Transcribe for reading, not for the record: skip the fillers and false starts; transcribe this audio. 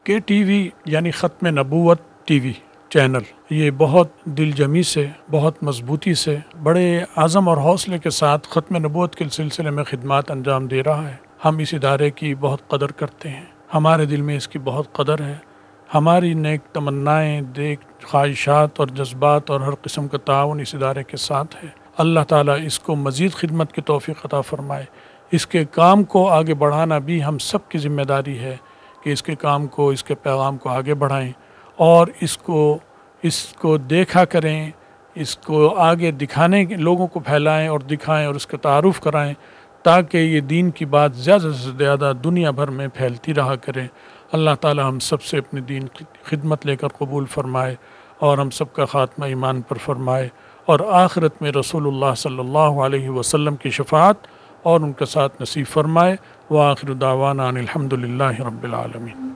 KTV यानी ख़त्म नबूवत TV चैनल, ये बहुत दिलजमी से, बहुत मजबूती से, बड़े आज़म और हौसले के साथ ख़त्म नबूवत के सिलसिले में ख़िदमत अंजाम दे रहा है। हम इस इदारे की बहुत कदर करते हैं, हमारे दिल में इसकी बहुत कदर है। हमारी नेक तमन्नाएँ, देख ख्वाहिशात और जज्बात और हर किस्म का ताउन इस इदारे के साथ है। अल्लाह ताला इसको मज़ीद खिदमत की तौफ़ीक़ अता फ़रमाए। इसके काम को आगे बढ़ाना भी हम सब की ज़िम्मेदारी है कि इसके काम को, इसके पैगाम को आगे बढ़ाएं और इसको देखा करें, इसको आगे दिखाने, लोगों को फैलाएं और दिखाएं और इसका तारुफ़ कराएं, ताकि ये दीन की बात ज़्यादा से ज़्यादा दुनिया भर में फैलती रहा करें। अल्लाह ताला हम सब से अपने दीन की खिदमत लेकर कबूल फ़रमाए और हम सब का ख़ात्मा ईमान पर फ़रमाए और आखिरत में रसूलुल्लाह सल्लल्लाहु अलैहि वसल्लम की शफ़ाअत और उनके साथ नसीब फ़रमाए। व आखिर दावाना अनिल हम्दुलिल्लाहि रब्बिल आलमीन।